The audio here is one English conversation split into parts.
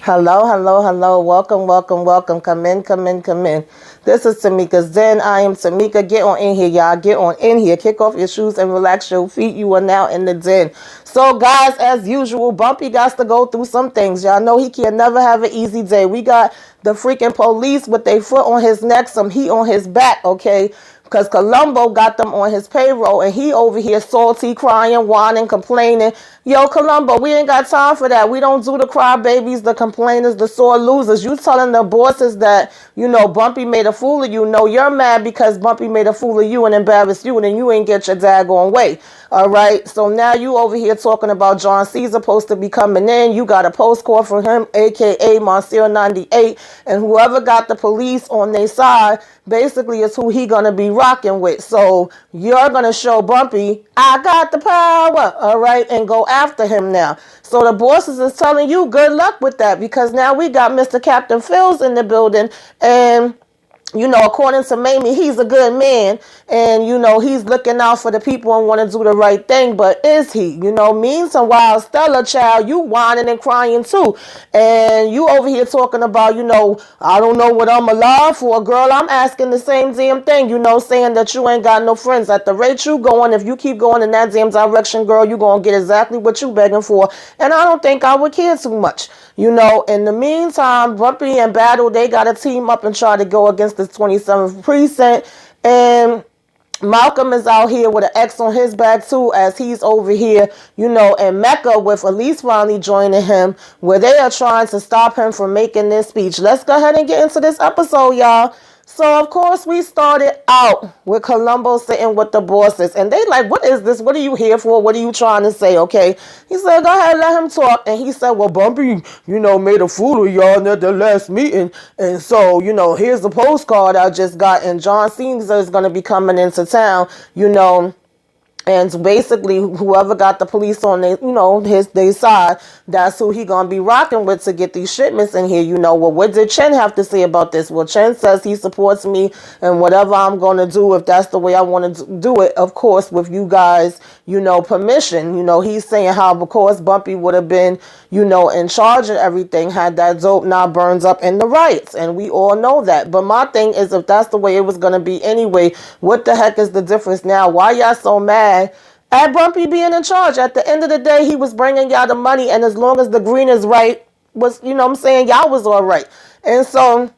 Hello, hello, hello. Welcome, welcome, welcome. Come in, come in, come in. This is Tamika Zen. I am Tamika. Get on in here, y'all. Get on in here. Kick off your shoes and relax your feet. You are now in the den. So, guys, as usual, Bumpy got to go through some things. Y'all know he can never have an easy day. We got the freaking police with their foot on his neck, some heat on his back, okay? Because Columbo got them on his payroll and he over here salty, crying, whining, complaining. Yo, Columbo, we ain't got time for that. We don't do the crybabies, the complainers, the sore losers. You telling the bosses that, Bumpy made a fool of you. No, you're mad because Bumpy made a fool of you and embarrassed you and then you ain't get your daggone way. All right, so now you over here talking about John Cesar supposed to be coming in. You got a post call from him, a.k.a. Monsieur 98, and whoever got the police on their side basically is who he gonna be rocking with. So you're gonna show Bumpy, I got the power, all right, and go after him now. So the bosses is telling you good luck with that because now we got Mr. Captain Phil's in the building and according to Mamie, he's a good man and, he's looking out for the people and want to do the right thing. But is he? Meanwhile, Stella, child, you whining and crying too. And you over here talking about, I don't know what I'm alive for. Girl, I'm asking the same damn thing, saying that you ain't got no friends. At the rate you going, if you keep going in that damn direction, girl, you going to get exactly what you begging for. And I don't think I would care too much. In the meantime, Bumpy and Battle, they got to team up and try to go against the 27th precinct. And Malcolm is out here with an X on his back too, as he's over here, and Mecca with Elise finally joining him, where they are trying to stop him from making this speech. Let's go ahead and get into this episode, y'all. So, of course, we started out with Columbo sitting with the bosses. And they like, what is this? What are you here for? What are you trying to say? Okay. He said, go ahead, let him talk. And he said, well, Bumpy, made a fool of y'all at the last meeting. And so, here's the postcard I just got. And John Cesar is going to be coming into town, and basically, whoever got the police on their side, that's who he gonna be rocking with to get these shipments in here. Well, what did Chen have to say about this? Well, Chen says he supports me and whatever I'm gonna do, if that's the way I want to do it, of course, with you guys, permission. He's saying how, of course, Bumpy would have been, in charge of everything had that dope not burns up in the riots, and we all know that. But my thing is, if that's the way it was gonna be anyway, what the heck is the difference now? Why y'all so mad at Bumpy being in charge? At the end of the day, he was bringing y'all the money, and as long as the green is right, was, y'all was all right. And so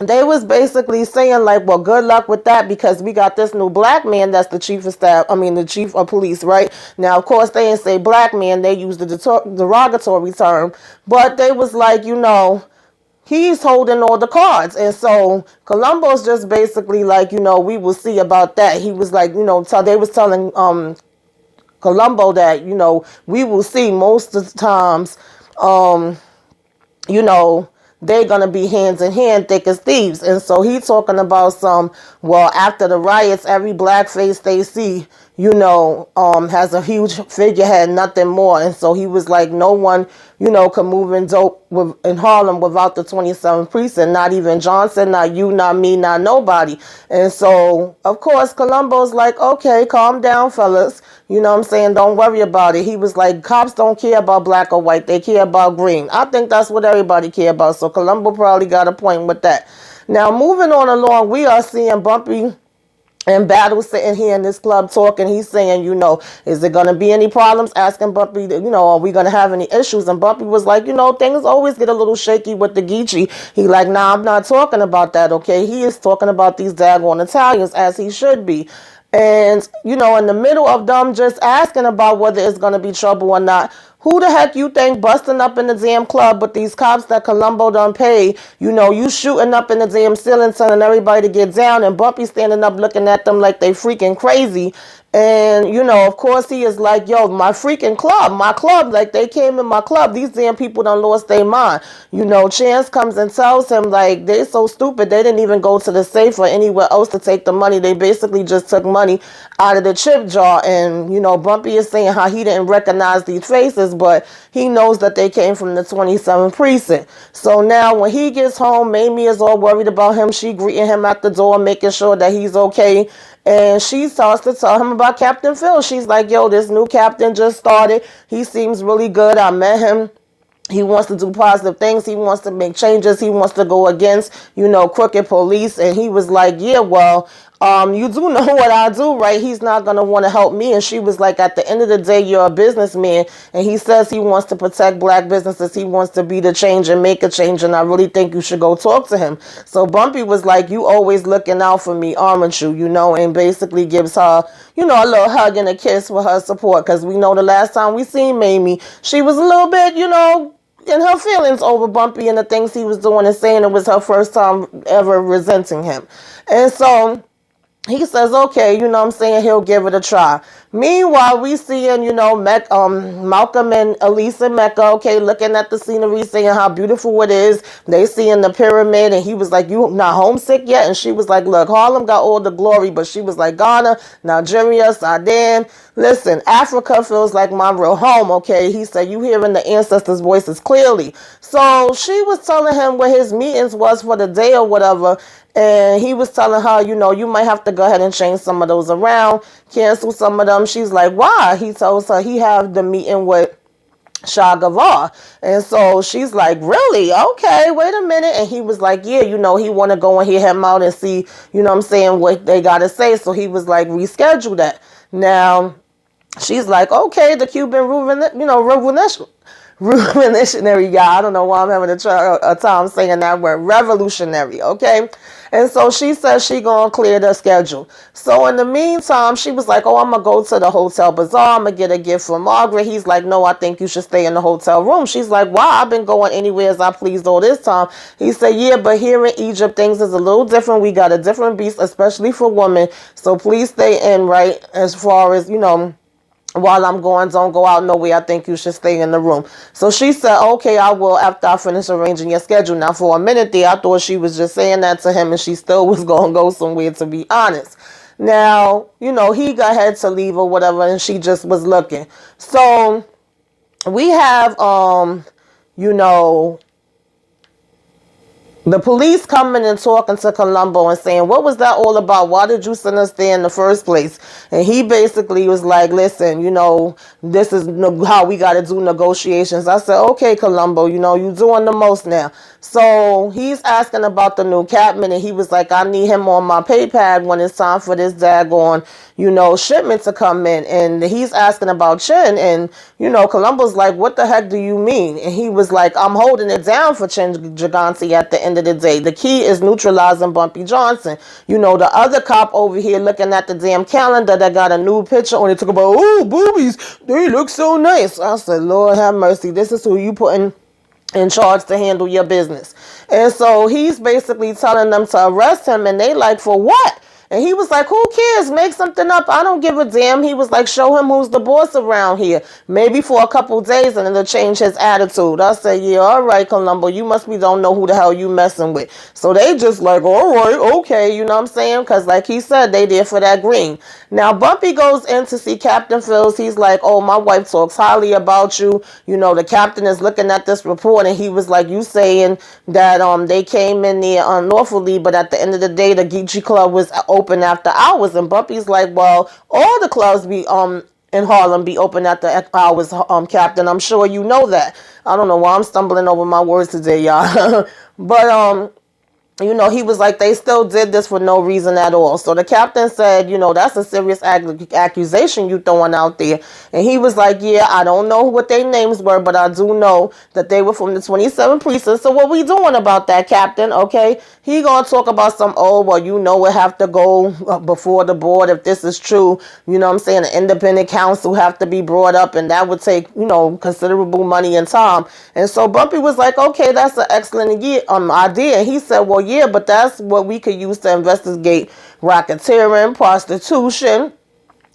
they was basically saying like, well, good luck with that because we got this new black man that's the chief of staff, the chief of police, right? Now, of course, they didn't say black man, they used the derogatory term, but they was like, he's holding all the cards. And so Columbo's just basically like, we will see about that. He was like, they was telling Columbo that, we will see most of the times, they're going to be hands in hand, thick as thieves. And so he talking about after the riots, every black face they see, has a huge figurehead, nothing more. And so he was like, no one, can move in dope in Harlem without the 27th precinct, not even Johnson, not you, not me, not nobody. And so, of course, Columbo's like, okay, calm down, fellas. Don't worry about it. He was like, cops don't care about black or white. They care about green. I think that's what everybody care about. So Columbo probably got a point with that. Now, moving on along, we are seeing Bumpy and Battle sitting here in this club talking. He's saying, is there going to be any problems? Asking Bumpy, are we going to have any issues? And Bumpy was like, things always get a little shaky with the Geechee. He like, nah, I'm not talking about that, okay? He is talking about these daggone Italians, as he should be. And, in the middle of them just asking about whether it's going to be trouble or not, who the heck you think busting up in the damn club with these cops that Columbo done pay? You shooting up in the damn ceiling telling everybody to get down, and Bumpy standing up looking at them like they freaking crazy. And, of course he is like, yo, my freaking club, my club, like they came in my club. These damn people done lost their mind. Chance comes and tells him like, they so stupid. They didn't even go to the safe or anywhere else to take the money. They basically just took money out of the chip jar. And, Bumpy is saying how he didn't recognize these faces, but he knows that they came from the 27th precinct. So now when he gets home, Mamie is all worried about him. She greeting him at the door, making sure that he's okay. And she starts to tell him about Captain Phil. She's like, yo, this new captain just started. He seems really good. I met him. He wants to do positive things. He wants to make changes. He wants to go against, crooked police. And he was like, yeah, well, you do know what I do, right? He's not going to want to help me. And she was like, at the end of the day, you're a businessman. And he says he wants to protect black businesses. He wants to be the change and make a change. And I really think you should go talk to him. So Bumpy was like, you always looking out for me, aren't you? And basically gives her, a little hug and a kiss for her support. Because we know the last time we seen Mamie, she was a little bit, in her feelings over Bumpy and the things he was doing and saying it was her first time ever resenting him. And so he says, okay, he'll give it a try. Meanwhile, we seeing, Malcolm and Elisa Mecca, okay, looking at the scenery, saying how beautiful it is. They seeing the pyramid, and he was like, you not homesick yet? And she was like, look, Harlem got all the glory, but she was like, Ghana, Nigeria, Sudan. Listen, Africa feels like my real home, okay? He said, you hearing the ancestors' voices clearly. So she was telling him what his meetings was for the day or whatever. And he was telling her, you might have to go ahead and change some of those around, cancel some of them. She's like, why? He tells her he have the meeting with Shah Gavar. And so she's like, really? Okay, wait a minute. And he was like, yeah, he want to go and hear him out and see, what they got to say. So he was like, reschedule that. Now, she's like, okay, the Cuban revolutionary guy. I don't know why I'm having a time saying that word. Revolutionary, okay? And so she says she gonna clear the schedule. So in the meantime, she was like, oh, I'm gonna go to the Hotel Bazaar. I'm gonna get a gift from Margaret. He's like, no, I think you should stay in the hotel room. She's like, wow, I've been going anywhere as I pleased all this time. He said, yeah, but here in Egypt, things is a little different. We got a different beast, especially for women. So please stay in, right? As far as, while I'm going, don't go out nowhere. I think you should stay in the room. So she said, okay, I will after I finish arranging your schedule. Now, for a minute there, I thought she was just saying that to him and she still was going to go somewhere, to be honest. Now, he got ahead to leave or whatever, and she just was looking. So we have, the police coming and talking to Columbo and saying, what was that all about? Why did you send us there in the first place? And he basically was like, listen, this is how we got to do negotiations. I said, okay, Columbo, you doing the most now. So he's asking about the new captain, and he was like, I need him on my pay pad when it's time for this daggone, shipment to come in. And he's asking about Chin, and, Columbo's like, what the heck do you mean? And he was like, I'm holding it down for Chin Gigante at the end of the day. The key is neutralizing Bumpy Johnson. The other cop over here looking at the damn calendar that got a new picture on it, talking about, oh, boobies, they look so nice. I said, Lord have mercy, this is who you putting in charge to handle your business. And so he's basically telling them to arrest him, and they like, for what? And he was like, who cares? Make something up. I don't give a damn. He was like, show him who's the boss around here. Maybe for a couple days, and it'll change his attitude. I said, yeah, all right, Columbo. You must be don't know who the hell you messing with. So they just like, all right, okay. You know what I'm saying? Because like he said, they there for that green. Now, Bumpy goes in to see Captain Phillips. He's like, oh, my wife talks highly about you. The captain is looking at this report, and he was like, you saying that they came in there unlawfully, but at the end of the day, the Geechee Club was open after hours. And Bumpy's like, well, all the clubs be in Harlem be open after hours, Captain. I'm sure you know that. I don't know why I'm stumbling over my words today, y'all. But he was like, they still did this for no reason at all. So the captain said, that's a serious accusation you throwing out there. And he was like, yeah, I don't know what their names were, but I do know that they were from the 27 precincts. So what we doing about that, Captain? Okay. He gonna talk about some, it have to go before the board if this is true. I'm saying? An independent counsel have to be brought up, and that would take, considerable money and time. And so Bumpy was like, okay, that's an excellent idea. And he said, well, yeah, but that's what we could use to investigate racketeering, prostitution,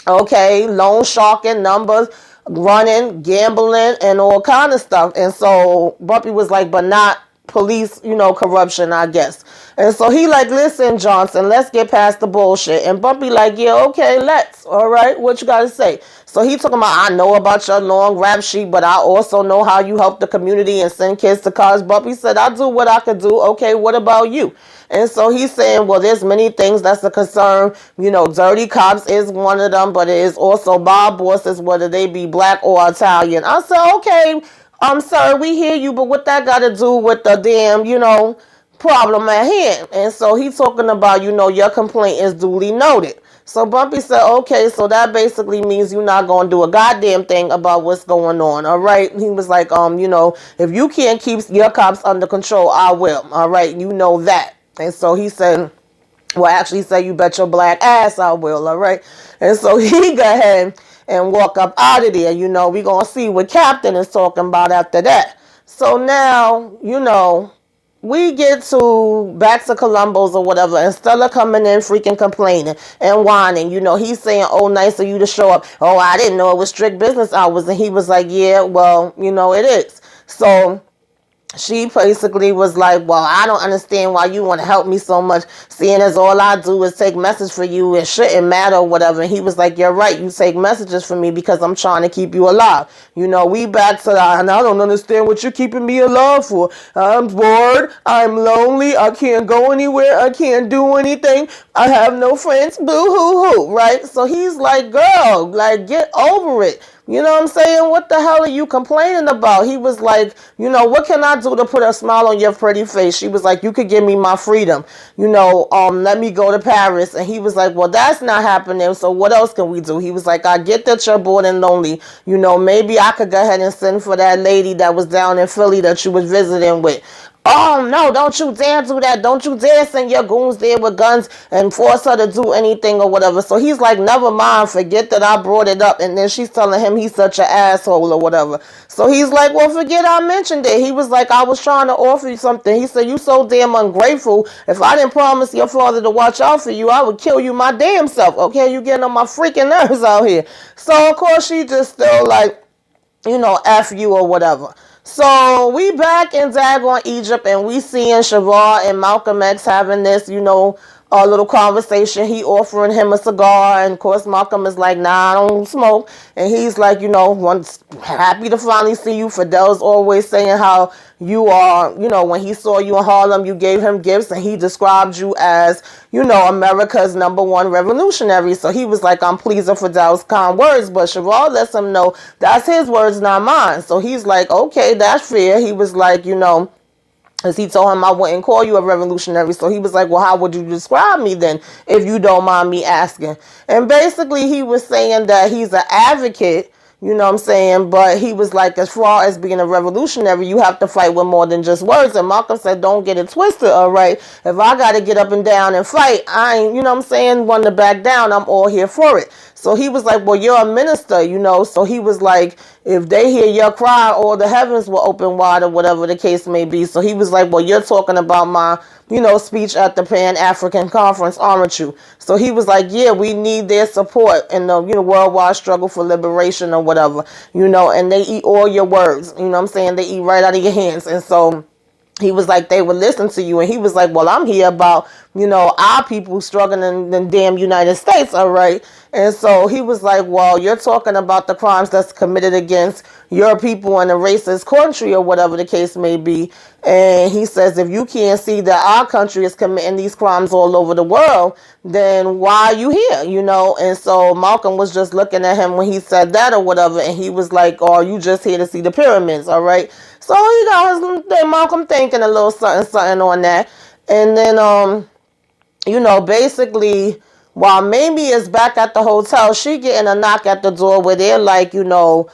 okay, loan sharking, numbers, running, gambling, and all kind of stuff. And so Bumpy was like, but not police, corruption, I guess. And so he like, listen, Johnson, let's get past the bullshit. And Bumpy like, yeah, okay, let's. All right, what you got to say? So he talking about, I know about your long rap sheet, but I also know how you help the community and send kids to college. Bumpy said, I do what I could do. Okay, what about you? And so he's saying, well, there's many things that's a concern. Dirty cops is one of them, but it is also mob bosses, whether they be black or Italian. I said, okay, Sir, we hear you, but what that got to do with the damn, problem at hand? And so he's talking about, your complaint is duly noted. So Bumpy said, okay, so that basically means you're not going to do a goddamn thing about what's going on, all right? He was like, if you can't keep your cops under control, I will, all right? You know that. And so he said, well, actually say, you bet your black ass I will, all right? And so he go ahead and walk up out of there. We going to see what Captain is talking about after that. So now, we get to back to Columbo's or whatever, and Stella coming in freaking complaining and whining. He's saying, oh, nice of you to show up. Oh, I didn't know it was strict business hours. And he was like, yeah, well, it is. So she basically was like, well, I don't understand why you want to help me so much, seeing as all I do is take messages for you. It shouldn't matter or whatever. And he was like, you're right. You take messages for me because I'm trying to keep you alive. We back to that, and I don't understand what you're keeping me alive for. I'm bored. I'm lonely. I can't go anywhere. I can't do anything. I have no friends. Boo hoo hoo. Right? So he's like, girl, like, get over it. You know what I'm saying? What the hell are you complaining about? He was like, what can I do to put a smile on your pretty face? She was like, you could give me my freedom. Let me go to Paris. And he was like, well, that's not happening. So what else can we do? He was like, I get that you're bored and lonely. Maybe I could go ahead and send for that lady that was down in Philly that you was visiting with. Oh, no, don't you dare do that. Don't you dare send your goons there with guns and force her to do anything or whatever. So he's like, never mind, forget that I brought it up. And then she's telling him he's such an asshole or whatever. So he's like, well, forget I mentioned it. He was like, I was trying to offer you something. He said, you so damn ungrateful. If I didn't promise your father to watch out for you, I would kill you my damn self. Okay, you getting on my freaking nerves out here. So, of course, she just still like, F you or whatever. So we back in Daggone Egypt, and we seeing Shavar and Malcolm X having this, a little conversation. He offering him a cigar, and of course Malcolm is like, nah, I don't smoke. And he's like, once happy to finally see you. Fidel's always saying how you are, when he saw you in Harlem, you gave him gifts, and he described you as, America's #1 revolutionary. So he was like, I'm pleased with Fidel's kind words, but Shavar lets him know that's his words, not mine. So he's like, okay, that's fair. He was like, because he told him I wouldn't call you a revolutionary. So he was like, well, how would you describe me then, if you don't mind me asking? And basically he was saying that he's an advocate, you know what I'm saying? But he was like, as far as being a revolutionary, you have to fight with more than just words. And Malcolm said, don't get it twisted, all right? If I got to get up and down and fight, I ain't, you know what I'm saying, want to back down. I'm all here for it. So he was like, well, you're a minister, So he was like, if they hear your cry, all the heavens will open wide or whatever the case may be. So he was like, well, you're talking about my, speech at the Pan-African Conference, aren't you? So he was like, yeah, we need their support in the, worldwide struggle for liberation or whatever, and they eat all your words, you know what I'm saying? They eat right out of your hands. And so he was like, they would listen to you. And he was like, well, I'm here about, our people struggling in the damn United States, all right? And so he was like, well, you're talking about the crimes that's committed against your people in a racist country or whatever the case may be. And he says, if you can't see that our country is committing these crimes all over the world, then why are you here, And so Malcolm was just looking at him when he said that or whatever. And he was like, oh, you just here to see the pyramids, all right? So he got Malcolm thinking a little something on that. And then, basically, while Mamie is back at the hotel, she getting a knock at the door where they're like, oh,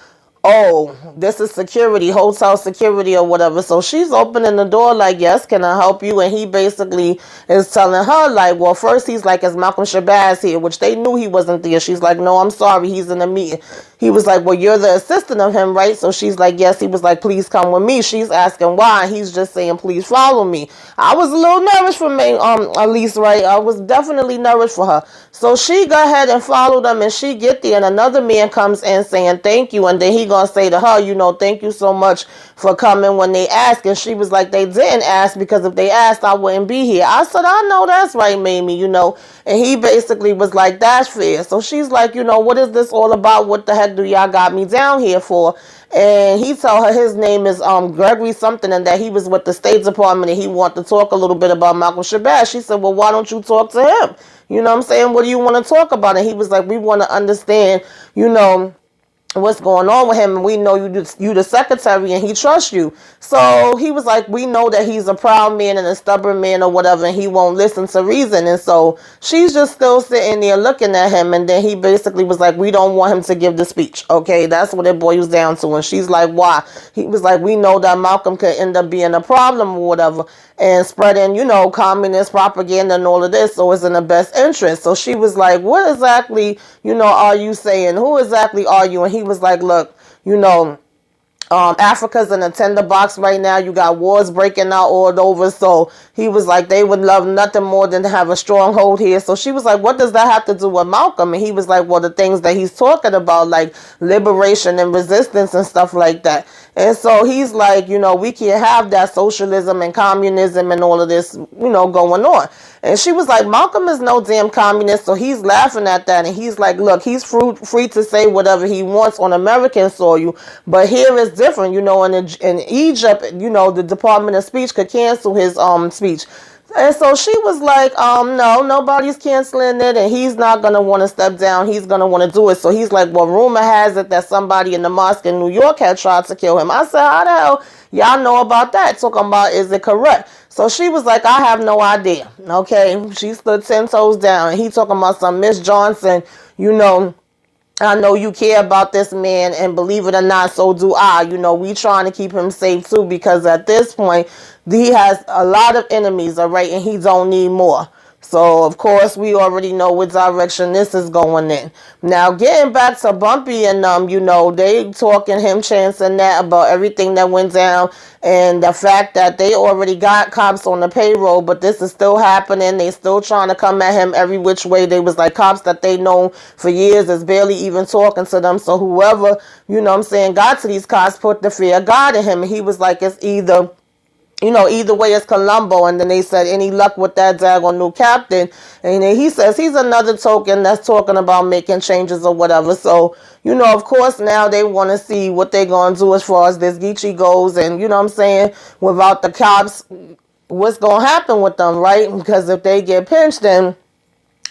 this is security, hotel security or whatever. So she's opening the door like, yes, can I help you? And he basically is telling her like, well, first he's like, is Malcolm Shabazz here? Which they knew he wasn't there. She's like, no, I'm sorry, he's in a meeting. He was like, well, you're the assistant of him, right? So she's like, yes. He was like, please come with me. She's asking why. He's just saying, please follow me. I was a little nervous for me, Elise, right? I was definitely nervous for her. So she go ahead and follow them, and she get there, and another man comes in saying thank you, and then he gonna say to her, thank you so much for coming when they asked. And she was like, they didn't ask, because if they asked, I wouldn't be here. I said, I know that's right, Mamie, And he basically was like, that's fair. So she's like, what is this all about? What the heck do y'all got me down here for? And he told her his name is Gregory something, and that he was with the State Department, and he wanted to talk a little bit about Malcolm Shabazz. She said, well, why don't you talk to him? You know what I'm saying? What do you want to talk about? And he was like, we want to understand, what's going on with him, and we know you the secretary and he trusts you. So he was like, we know that he's a proud man and a stubborn man or whatever, and he won't listen to reason. And so she's just still sitting there looking at him, and then he basically was like, we don't want him to give the speech. Okay, that's what it boils down to. And she's like, why? He was like, we know that Malcolm could end up being a problem or whatever, and spreading, communist propaganda and all of this, so it's in the best interest. So she was like, what exactly, are you saying? Who exactly are you? And he was like, look, Africa's in a tinderbox right now. You got wars breaking out all over. So he was like, they would love nothing more than to have a stronghold here. So she was like, what does that have to do with Malcolm? And he was like, well, the things that he's talking about, like liberation and resistance and stuff like that. And so he's like, we can't have that socialism and communism and all of this, going on. And she was like, Malcolm is no damn communist. So he's laughing at that. And he's like, look, he's free to say whatever he wants on American soil. But here is different, in Egypt, the Department of Speech could cancel his speech. And so she was like, no, nobody's canceling it, and he's not going to want to step down. He's going to want to do it. So he's like, well, rumor has it that somebody in the mosque in New York had tried to kill him. I said, how the hell y'all know about that? Talking about, is it correct? So she was like, I have no idea. Okay, she stood 10 toes down, and he talking about some Miss Johnson, I know you care about this man, and believe it or not, so do I. We trying to keep him safe too, because at this point, he has a lot of enemies, all right, and he don't need more. So, of course, we already know what direction this is going in. Now, getting back to Bumpy and they talking him, chancing that about everything that went down, and the fact that they already got cops on the payroll, but this is still happening. They still trying to come at him every which way. They was like cops that they know for years is barely even talking to them. So whoever, got to these cops put the fear of God in him. And he was like, it's either way it's Colombo. And then they said, any luck with that daggone new captain? And then he says he's another token that's talking about making changes or whatever. So, of course, now they want to see what they're going to do as far as this Geechee goes. And, without the cops, what's going to happen with them, right? Because if they get pinched, then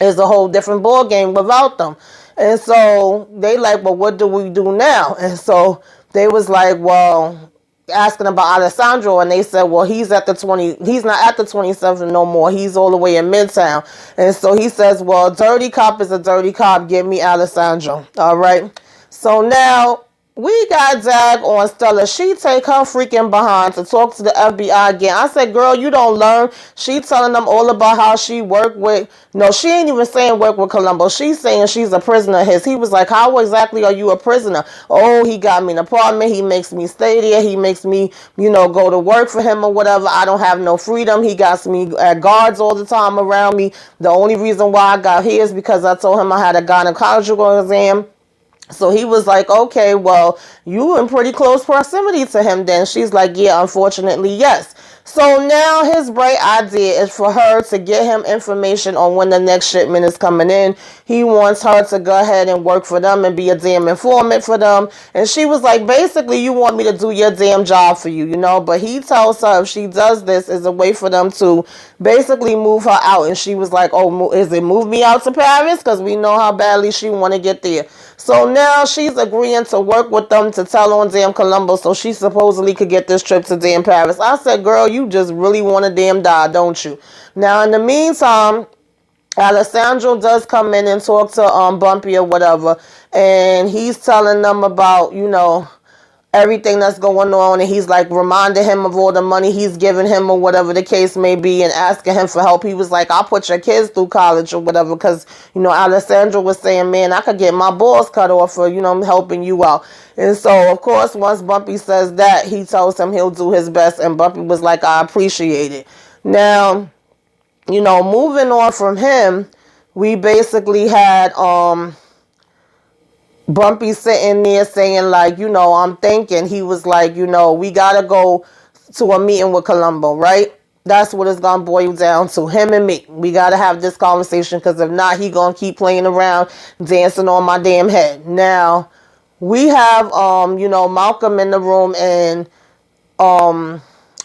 it's a whole different ball game without them. And so they like, well, what do we do now? And so they was like, well, asking about Alessandro, and they said, well, he's not at the 27th no more. He's all the way in Midtown. And so he says, well, dirty cop is a dirty cop. Give me Alessandro. All right. So now we got Dag on Stella. She take her freaking behind to talk to the FBI again. I said, girl, you don't learn. She telling them all about how she worked with, no, she ain't even saying work with Colombo. She's saying she's a prisoner of his. He was like, how exactly are you a prisoner? Oh, he got me an apartment. He makes me stay there. He makes me, go to work for him or whatever. I don't have no freedom. He got me guards all the time around me. The only reason why I got here is because I told him I had a gynecological exam. So he was like, okay, well, you in pretty close proximity to him then. She's like, yeah, unfortunately, yes. So now his bright idea is for her to get him information on when the next shipment is coming in. He wants her to go ahead and work for them and be a damn informant for them. And she was like, basically, you want me to do your damn job for you, But he tells her if she does this, is a way for them to basically move her out. And she was like, oh, is it move me out to Paris? Because we know how badly she want to get there. So now she's agreeing to work with them to tell on damn Colombo so she supposedly could get this trip to damn Paris. I said, girl, you just really want to damn die, don't you? Now, in the meantime, Alessandro does come in and talk to Bumpy or whatever, and he's telling them about, everything that's going on, and he's like reminding him of all the money he's giving him or whatever the case may be, and asking him for help. He was like, I'll put your kids through college or whatever, because Alessandro was saying, man, I could get my balls cut off for helping you out. And so of course once Bumpy says that, he tells him he'll do his best, and Bumpy was like, I appreciate it. Now moving on from him, we basically had Bumpy sitting there saying like, I'm thinking, he was like, we gotta go to a meeting with Colombo, right? That's what it's gonna boil down to, him and me. We gotta have this conversation, because if not, he gonna keep playing around, dancing on my damn head. Now, we have, Malcolm in the room, and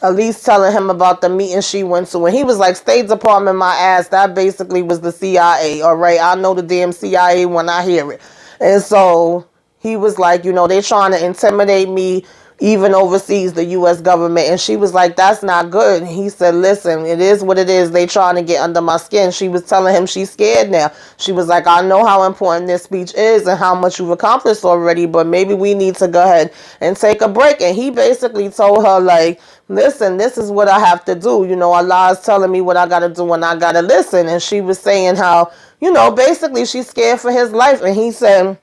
Elise telling him about the meeting she went to, and he was like, State Department my ass. That basically was the CIA, all right? I know the damn CIA when I hear it. And so he was like, they trying to intimidate me even overseas, the U.S. government. And she was like, that's not good. And he said, listen, it is what it is. They trying to get under my skin. She was telling him she's scared now. She was like, I know how important this speech is and how much you've accomplished already, but maybe we need to go ahead and take a break. And he basically told her, like, listen, this is what I have to do. Allah is telling me what I got to do and I got to listen. And she was saying how, basically she's scared for his life. And he said,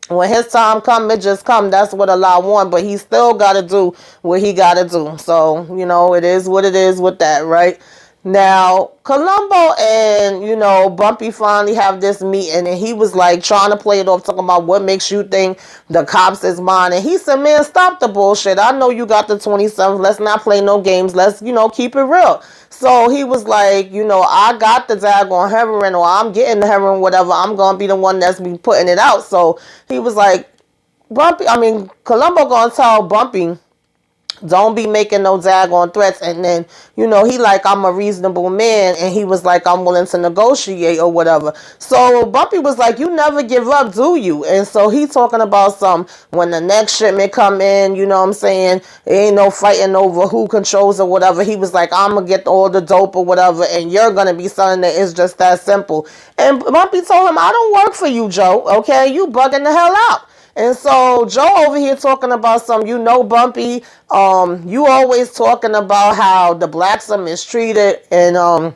when his time come, it just come. That's what Allah want, but he still got to do what he got to do. So, it is what it is with that, right? Now, Columbo and, Bumpy finally have this meeting, and he was like trying to play it off, talking about what makes you think the cops is mine. And he said, man, stop the bullshit. I know you got the 27th. Let's not play no games. Let's, keep it real. So he was like, I got the daggone heroin, or I'm getting the heroin, whatever. I'm going to be the one that's be putting it out. So he was like, Columbo going to tell Bumpy, don't be making no daggone threats. And then, he like, I'm a reasonable man. And he was like, I'm willing to negotiate or whatever. So Bumpy was like, you never give up, do you? And so he talking about when the next shipment come in, you know what I'm saying? There ain't no fighting over who controls or whatever. He was like, I'm going to get all the dope or whatever. And you're going to be selling it. It's just that simple. And Bumpy told him, I don't work for you, Joe. Okay. You bugging the hell out. And so Joe over here talking about Bumpy, you always talking about how the blacks are mistreated. And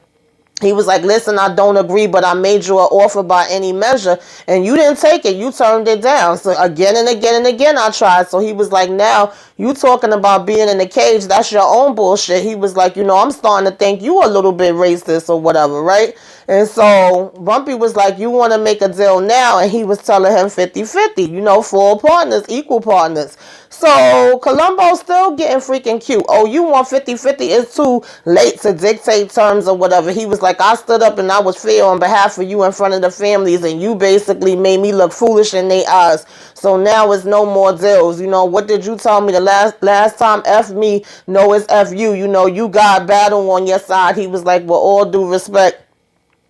he was like, listen, I don't agree, but I made you an offer by any measure, and you didn't take it. You turned it down. So again and again and again, I tried. So he was like, now you talking about being in the cage. That's your own bullshit. He was like, I'm starting to think you a little bit racist or whatever, right? And so Bumpy was like, you want to make a deal now? And he was telling him 50-50, full partners, equal partners. So Columbo's still getting freaking cute. Oh, you want 50-50? It's too late to dictate terms or whatever. He was like, I stood up and I was fair on behalf of you in front of the families, and you basically made me look foolish in their eyes. So now it's no more deals. What did you tell me the last time? F me. No, it's F you. You got battle on your side. He was like, with all due respect,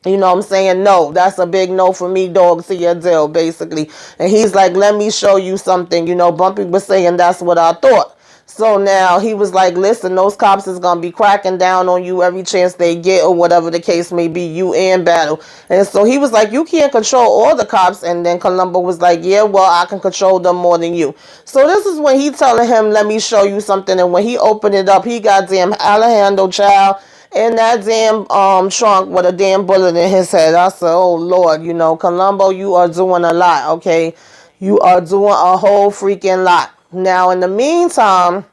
you know what I'm saying? No, that's a big no for me, dog, to your deal, basically. And he's like, let me show you something. Bumpy was saying that's what I thought. So now he was like, listen, those cops is going to be cracking down on you every chance they get, or whatever the case may be, you and Battle. And so he was like, you can't control all the cops. And then Columbo was like, yeah, well, I can control them more than you. So this is when he telling him, let me show you something. And when he opened it up, he got damn Alejandro Child in that damn trunk with a damn bullet in his head. I said, oh Lord, Columbo, you are doing a lot, okay? You are doing a whole freaking lot. Now, in the meantime,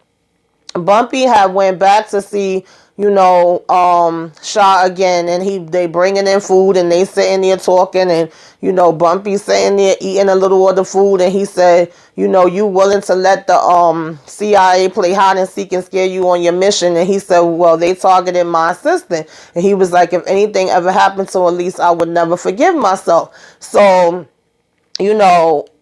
Bumpy had went back to see, Shaw again, and they bringing in food, and they sitting there talking, and, Bumpy sitting there eating a little of the food, and he said, you willing to let the CIA play hide and seek and scare you on your mission? And he said, well, they targeted my assistant. And he was like, if anything ever happened to Elise, I would never forgive myself. So,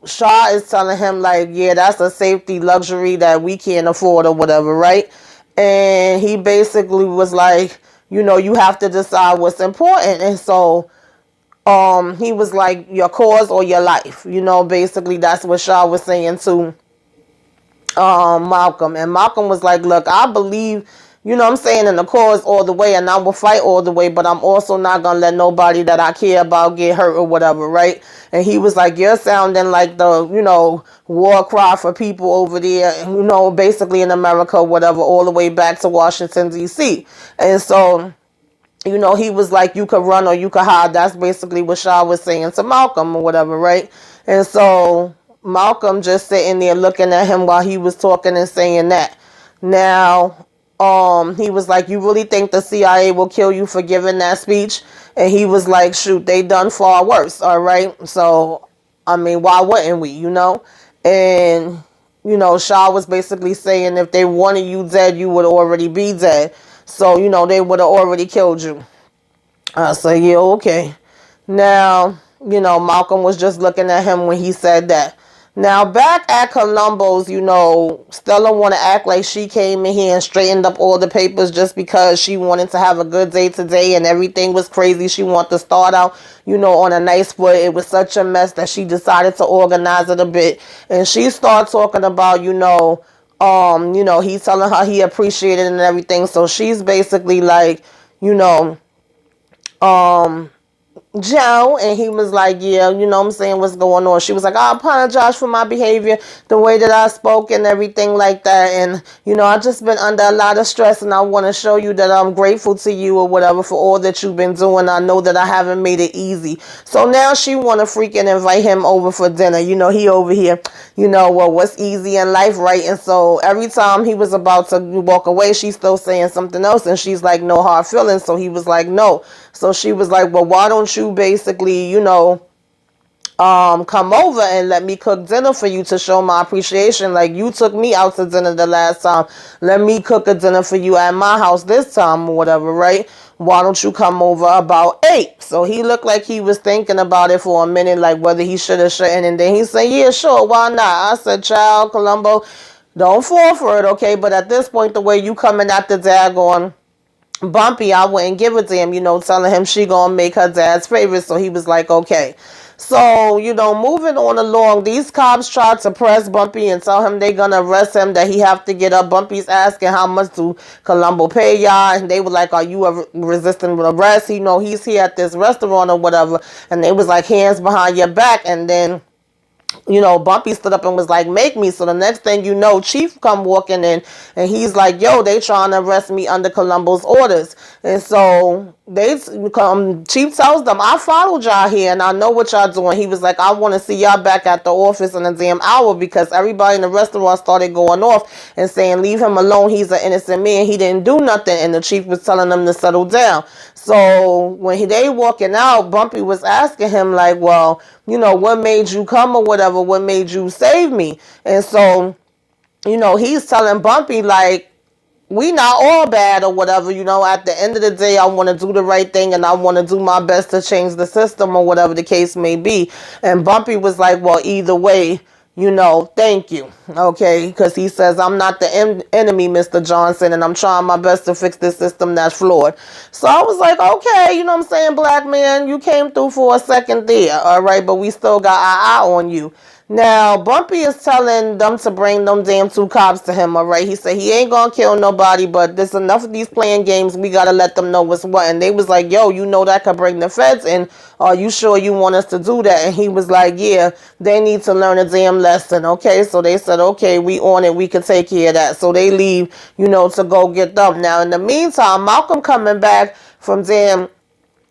Shaw is telling him, like, yeah, that's a safety luxury that we can't afford or whatever, right? And he basically was like, you have to decide what's important. And so he was like, your cause or your life. Basically that's what Shaw was saying to Malcolm. And Malcolm was like, look, I believe, in the cause all the way, and I will fight all the way, but I'm also not going to let nobody that I care about get hurt or whatever, right? And he was like, you're sounding like the, war cry for people over there, basically in America, whatever, all the way back to Washington, D.C. And so, he was like, you could run or you could hide. That's basically what Shaw was saying to Malcolm or whatever, right? And so Malcolm just sitting there looking at him while he was talking and saying that. Now, he was like, you really think the CIA will kill you for giving that speech? And he was like, shoot, they done far worse, all right? So, I mean, why wouldn't we, And, Shaw was basically saying if they wanted you dead, you would already be dead. So, they would have already killed you. I said, yeah, okay. Now, Malcolm was just looking at him when he said that. Now back at Columbo's, Stella want to act like she came in here and straightened up all the papers just because she wanted to have a good day today and everything was crazy. She wanted to start out, on a nice foot. It was such a mess that she decided to organize it a bit. And she started talking about, he's telling her he appreciated it and everything. So she's basically like, you know, um, Joe, and he was like, yeah, what I'm saying, what's going on? She was like, I apologize for my behavior, the way that I spoke and everything like that. And, I've just been under a lot of stress and I want to show you that I'm grateful to you or whatever for all that you've been doing. I know that I haven't made it easy. So now she want to freaking invite him over for dinner. He over here, well, what's easy in life, right? And so every time he was about to walk away, she's still saying something else. And she's like, no hard feelings. So he was like, no. So she was like, well, why don't you basically, come over and let me cook dinner for you to show my appreciation. Like, you took me out to dinner the last time. Let me cook a dinner for you at my house this time or whatever, right? Why don't you come over about 8? So he looked like he was thinking about it for a minute, like whether he should or shouldn't. And then he said, yeah, sure, why not? I said, child, Columbo, don't fall for it, okay? But at this point, the way you coming at the daggone Bumpy, I wouldn't give a damn, telling him she gonna make her dad's favorite. So he was like, okay. So, moving on along, these cops tried to press Bumpy and tell him they gonna arrest him, that he have to get up. Bumpy's asking how much do Columbo pay y'all, and they were like, are you resisting arrest? He's here at this restaurant or whatever, and they was like, hands behind your back. And then Bumpy stood up and was like, make me. So the next thing you know, Chief come walking in and he's like, yo, they trying to arrest me under Columbo's orders. And so Chief tells them, I followed y'all here and I know what y'all doing. He was like, I want to see y'all back at the office in a damn hour, because everybody in the restaurant started going off and saying, leave him alone. He's an innocent man. He didn't do nothing. And the chief was telling them to settle down. So when they walking out, Bumpy was asking him like, well, what made you come or whatever? What made you save me? And so, he's telling Bumpy like, we not all bad or whatever, at the end of the day, I want to do the right thing and I want to do my best to change the system or whatever the case may be. And Bumpy was like, well, either way, thank you. Okay. Because he says, I'm not the enemy, Mr. Johnson, and I'm trying my best to fix this system that's flawed. So I was like, okay, what I'm saying, black man, you came through for a second there. All right. But we still got our eye on you. Now, Bumpy is telling them to bring them damn 2 cops to him, all right? He said he ain't gonna kill nobody, but there's enough of these playing games. We gotta let them know what's what. And they was like, yo, that could bring the feds in. Are you sure you want us to do that? And he was like, yeah, they need to learn a damn lesson, okay? So they said, okay, we on it. We can take care of that. So they leave, to go get them. Now, in the meantime, Malcolm coming back from damn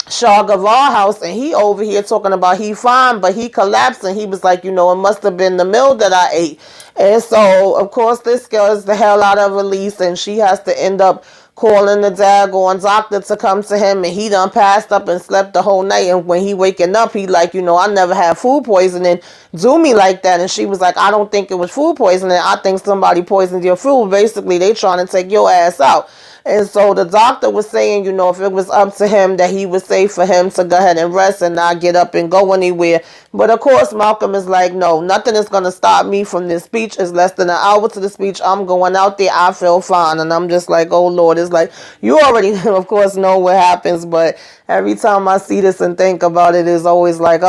Shaw Gavar house, and he over here talking about he fine, but he collapsed, and he was like, it must have been the meal that I ate. And so, of course, this scares the hell out of Elise, and she has to end up calling the daggone doctor to come to him, and he done passed up and slept the whole night. And when he waking up, he like, I never had food poisoning do me like that. And she was like, I don't think it was food poisoning. I think somebody poisoned your food. Basically, they trying to take your ass out. And so the doctor was saying, if it was up to him, that he was safe for him to go ahead and rest and not get up and go anywhere. But of course, Malcolm is like, no, nothing is going to stop me from this speech. It's less than an hour to the speech. I'm going out there. I feel fine. And I'm just like, oh, Lord. It's like, you already, of course, know what happens. But every time I see this and think about it, it's always like,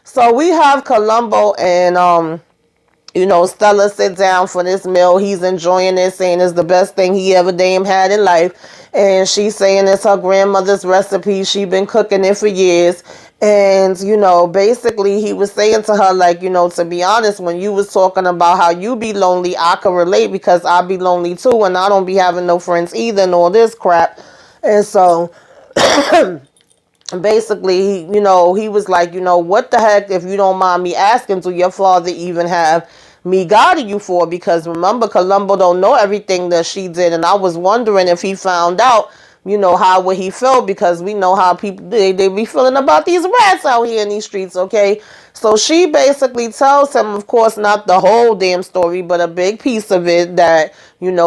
So we have Columbo and, Stella sit down for this meal. He's enjoying it, saying it's the best thing he ever damn had in life. And she's saying it's her grandmother's recipe. She been cooking it for years. And, basically he was saying to her, like, to be honest, when you was talking about how you be lonely, I could relate because I be lonely too. And I don't be having no friends either and all this crap. And so basically, he was like, what the heck, if you don't mind me asking, do your father even have me guiding you for? Because remember, Columbo don't know everything that she did, and I was wondering if he found out, how would he feel? Because we know how people they be feeling about these rats out here in these streets, okay? So she basically tells him, of course, not the whole damn story, but a big piece of it, that,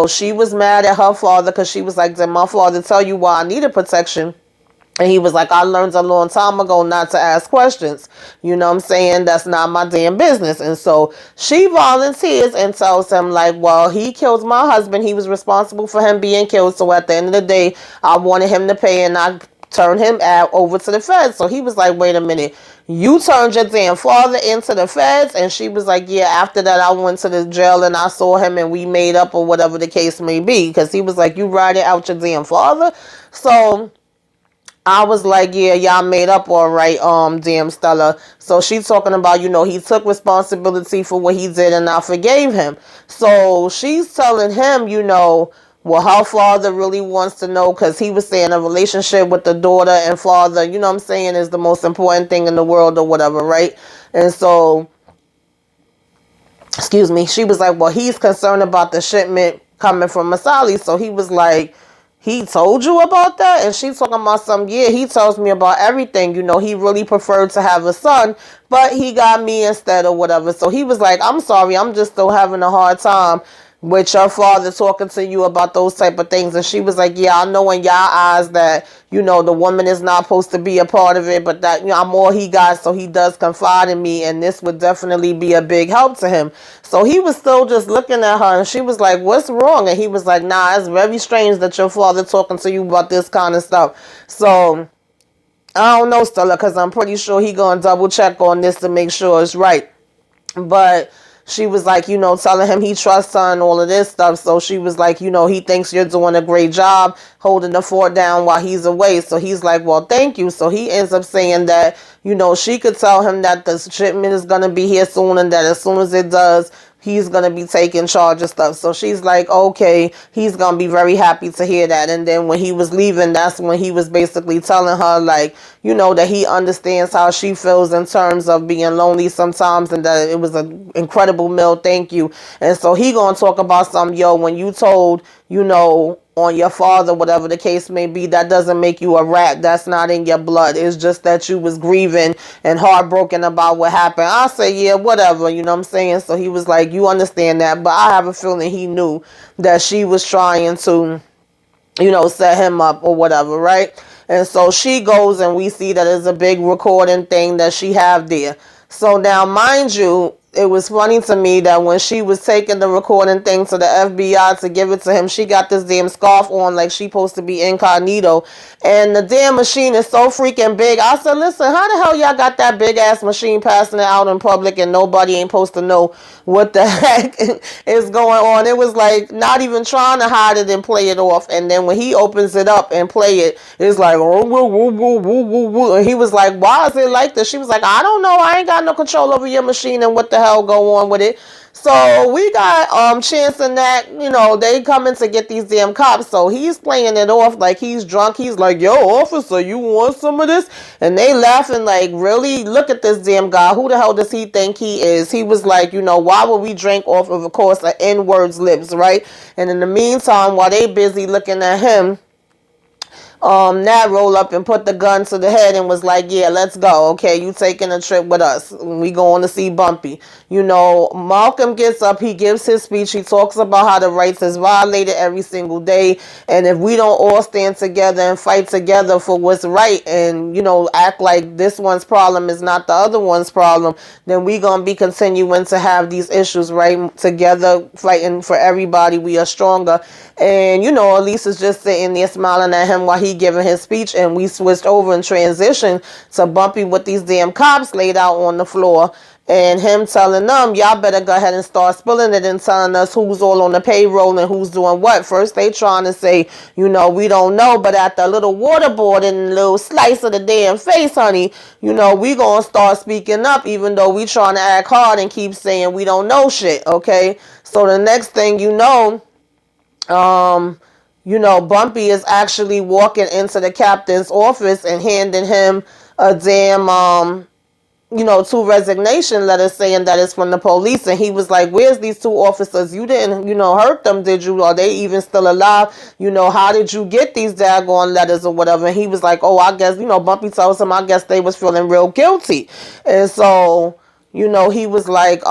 she was mad at her father because she was like, did my father tell you why I needed protection? And he was like, I learned a long time ago not to ask questions. You know what I'm saying? That's not my damn business. And so she volunteers and tells him, like, well, he killed my husband. He was responsible for him being killed. So at the end of the day, I wanted him to pay, and I turned him out over to the feds. So he was like, wait a minute. You turned your damn father into the feds? And she was like, yeah, after that, I went to the jail and I saw him and we made up, or whatever the case may be. Because he was like, you ratted out your damn father? So I was like, yeah, y'all made up all right, damn Stella. So she's talking about, he took responsibility for what he did and I forgave him. So she's telling him, well, her father really wants to know, because he was saying a relationship with the daughter and father, you know what I'm saying, is the most important thing in the world or whatever, right? And so, excuse me, she was like, well, he's concerned about the shipment coming from Masali. So he was like, he told you about that? And she's talking about yeah, he tells me about everything. He really preferred to have a son, but he got me instead or whatever. So he was like, I'm sorry, I'm just still having a hard time with your father talking to you about those type of things. And she was like, yeah, I know in your eyes that, the woman is not supposed to be a part of it, but that, I'm all he got, so he does confide in me, and this would definitely be a big help to him. So he was still just looking at her, and she was like, what's wrong? And he was like, nah, it's very strange that your father talking to you about this kind of stuff. So I don't know, Stella, because I'm pretty sure he gonna double check on this to make sure it's right. But she was like, telling him he trusts her and all of this stuff. So she was like, he thinks you're doing a great job holding the fort down while he's away. So he's like, well, thank you. So he ends up saying that, she could tell him that the shipment is going to be here soon, and that as soon as it does, he's going to be taking charge of stuff. So she's like, okay, he's going to be very happy to hear that. And then when he was leaving, that's when he was basically telling her, like, that he understands how she feels in terms of being lonely sometimes, and that it was an incredible meal. Thank you. And so he going to talk about when you told, on your father, whatever the case may be, that doesn't make you a rat. That's not in your blood. It's just that you was grieving and heartbroken about what happened. I say, yeah, whatever, you know what I'm saying? So he was like, you understand that, but I have a feeling he knew that she was trying to, set him up or whatever, right? And so she goes, and we see that it's a big recording thing that she have there. So now, mind you, it was funny to me that when she was taking the recording thing to the FBI to give it to him, she got this damn scarf on like she supposed to be incognito. And the damn machine is so freaking big. I said, listen, how the hell y'all got that big ass machine passing it out in public and nobody ain't supposed to know what the heck is going on? It was like not even trying to hide it and play it off. And then when he opens it up and play it, it's like, oh, woo, woo, woo, woo, woo, woo. And he was like, why is it like this? She was like, I don't know. I ain't got no control over your machine and what the hell go on with it. So we got Chance and that, they coming to get these damn cops. So he's playing it off like he's drunk. He's like, yo, officer, you want some of this? And they laughing like, really? Look at this damn guy. Who the hell does he think he is? He was like, why would we drink off of course, an N-word's lips, right? And in the meantime, while they busy looking at him, Nat roll up and put the gun to the head and was like, yeah, let's go. Okay, you taking a trip with us. We going to see Bumpy. Malcolm gets up, he gives his speech, he talks about how the rights is violated every single day, and if we don't all stand together and fight together for what's right, and act like this one's problem is not the other one's problem, then we gonna be continuing to have these issues, right? Together, fighting for everybody, we are stronger. And Elisa's just sitting there smiling at him while he giving his speech, and we switched over and transitioned to Bumpy with these damn cops laid out on the floor, and him telling them, y'all better go ahead and start spilling it and telling us who's all on the payroll and who's doing what. First they trying to say, we don't know, but at the little waterboard and little slice of the damn face, honey, we gonna start speaking up, even though we trying to act hard and keep saying we don't know shit, okay? So the next thing Bumpy is actually walking into the captain's office and handing him a damn, two resignation letters saying that it's from the police. And he was like, where's these two officers? You didn't, hurt them, did you? Are they even still alive? How did you get these daggone letters or whatever? And he was like, oh, I guess, Bumpy tells him, I guess they was feeling real guilty. And so, he was like,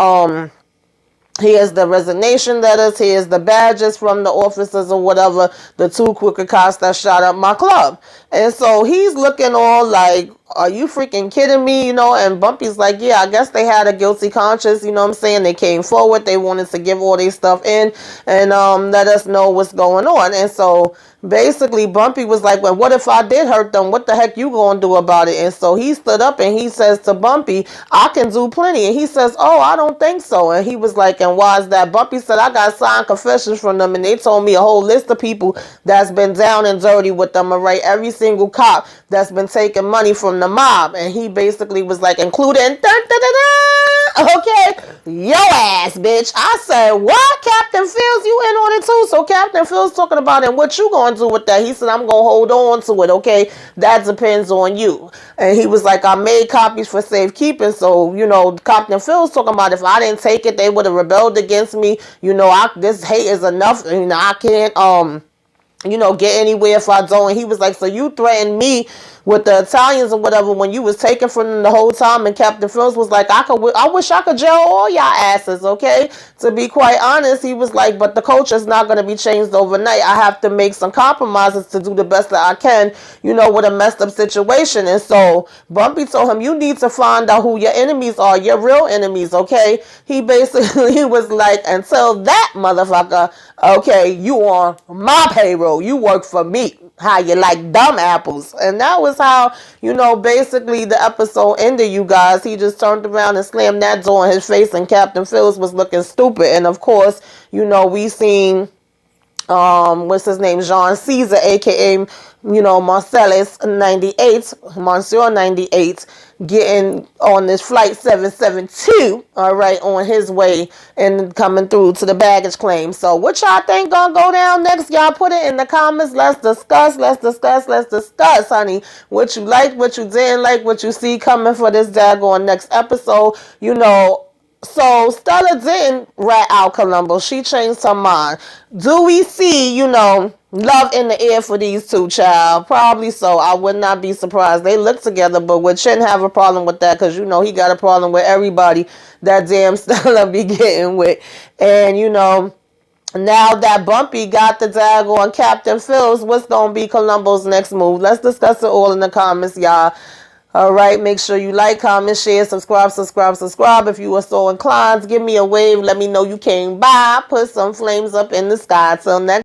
Here's the resignation letters. Here's the badges from the officers or whatever, the two crooked cops that shot up my club. And so he's looking all like, are you freaking kidding me? You know, and Bumpy's like, yeah, I guess they had a guilty conscience. You know what I'm saying? They came forward. They wanted to give all their stuff in and let us know what's going on. And so basically Bumpy was like, well, what if I did hurt them? What the heck you gonna do about it? And so he stood up and he says to Bumpy, I can do plenty. And he says, oh, I don't think so. And he was like, and why is that? Bumpy said, I got signed confessions from them and they told me a whole list of people that's been down and dirty with them, all right? Every single cop that's been taking money from the mob. And he basically was like, including okay, your ass, bitch. I said, what? Captain Phil's, you in on it too? So Captain Phil's talking about it. What you gonna do with that? He said, I'm gonna hold on to it, okay? That depends on you. And he was like, I made copies for safekeeping. So, you know, Captain Phil's talking about if I didn't take it, they would have rebelled against me. You know, this hate is enough. You know, I can't, you know, get anywhere if I don't. And he was like, so you threatened me with the Italians or whatever when you was taking from them the whole time. And Captain Phillips was like, I wish I could jail all y'all asses, okay? To be quite honest, he was like, but the culture's not going to be changed overnight. I have to make some compromises to do the best that I can, you know, with a messed up situation. And so Bumpy told him, you need to find out who your enemies are, your real enemies, okay? He basically was like, until that motherfucker, okay, you on my payroll. You work for me. How you like dumb apples. And that was how, you know, basically the episode ended, you guys. He just turned around and slammed that door in his face and Captain Phillips was looking stupid. And of course, you know, we seen what's his name, Jean Caesar, aka, you know, Marcellus 98, Monsieur 98, getting on this flight 772, all right, on his way and coming through to the baggage claim. So what y'all think gonna go down next? Y'all put it in the comments. Let's discuss, honey. What you like, what you didn't like, what you see coming for this daggone next episode. You know, so Stella didn't rat out Columbo. She changed her mind. Do we see, you know, love in the air for these two, child? Probably so. I would not be surprised. They look together, but we shouldn't have a problem with that because, you know, he got a problem with everybody that damn Stella be getting with. And, you know, now that Bumpy got the daggone Captain Phil's, what's going to be Columbo's next move? Let's discuss it all in the comments, y'all. All right, make sure you like, comment, share, subscribe. If you are so inclined, give me a wave. Let me know you came by. Put some flames up in the sky. Till next